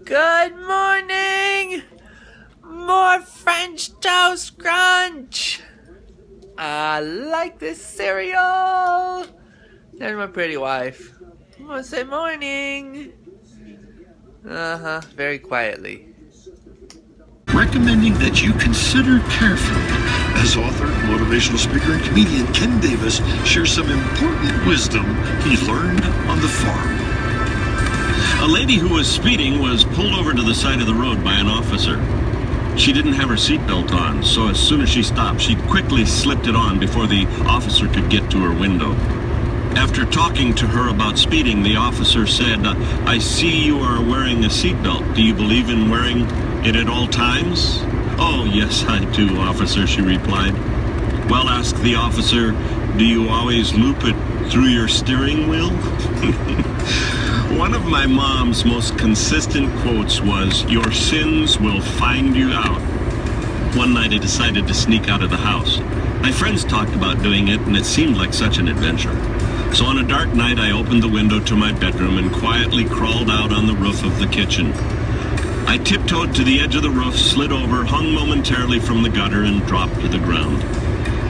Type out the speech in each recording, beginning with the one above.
Good morning! More French toast crunch! I like this cereal! There's my pretty wife. I'm gonna say morning! Very quietly. Recommending that you consider carefully as author, motivational speaker, and comedian Ken Davis shares some important wisdom he learned on the farm. A lady who was speeding was pulled over to the side of the road by an officer. She didn't have her seatbelt on, so as soon as she stopped, she quickly slipped it on before the officer could get to her window. After talking to her about speeding, the officer said, "I see you are wearing a seatbelt. Do you believe in wearing it at all times?" "Oh, yes, I do, officer," she replied. "Well," asked the officer, "do you always loop it through your steering wheel?" One of my mom's most consistent quotes was, "Your sins will find you out." One night I decided to sneak out of the house. My friends talked about doing it, and it seemed like such an adventure. So on a dark night, I opened the window to my bedroom and quietly crawled out on the roof of the kitchen. I tiptoed to the edge of the roof, slid over, hung momentarily from the gutter, and dropped to the ground.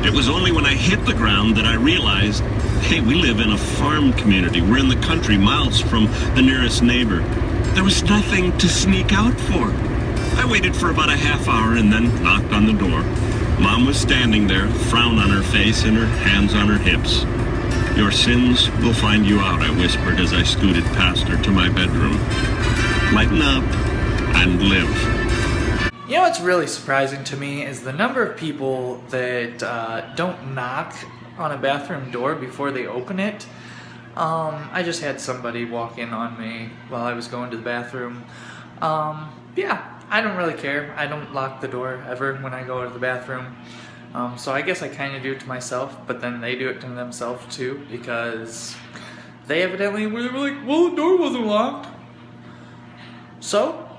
It was only when I hit the ground that I realized, hey, we live in a farm community. We're in the country, miles from the nearest neighbor. There was nothing to sneak out for. I waited for about a half hour and then knocked on the door. Mom was standing there, frown on her face and her hands on her hips. "Your sins will find you out," I whispered as I scooted past her to my bedroom. "Lighten up and live." You know what's really surprising to me is the number of people that don't knock on a bathroom door before they open it. I just had somebody walk in on me while I was going to the bathroom. Yeah, I don't really care. I don't lock the door ever when I go to the bathroom. So I guess I kind of do it to myself, but then they do it to themselves too, because they evidently were like, well, the door wasn't locked. So?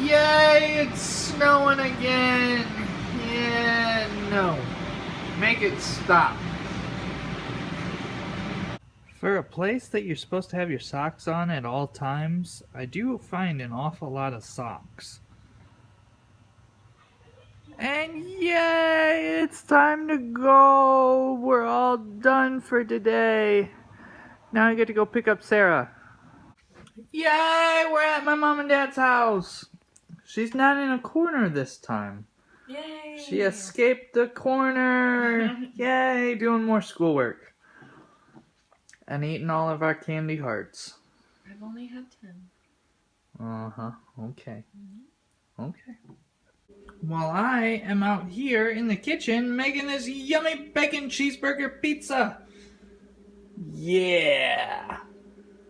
Yay, it's snowing again. Yeah, no. Make it stop. For a place that you're supposed to have your socks on at all times, I do find an awful lot of socks. And yay, it's time to go. We're all done for today. Now I get to go pick up Sarah. Yay, we're at my mom and dad's house. She's not in a corner this time. Yay! She escaped the corner. Yay, doing more schoolwork. And eating all of our candy hearts. I've only had 10. Okay. Okay. While I am out here in the kitchen making this yummy bacon cheeseburger pizza. Yeah.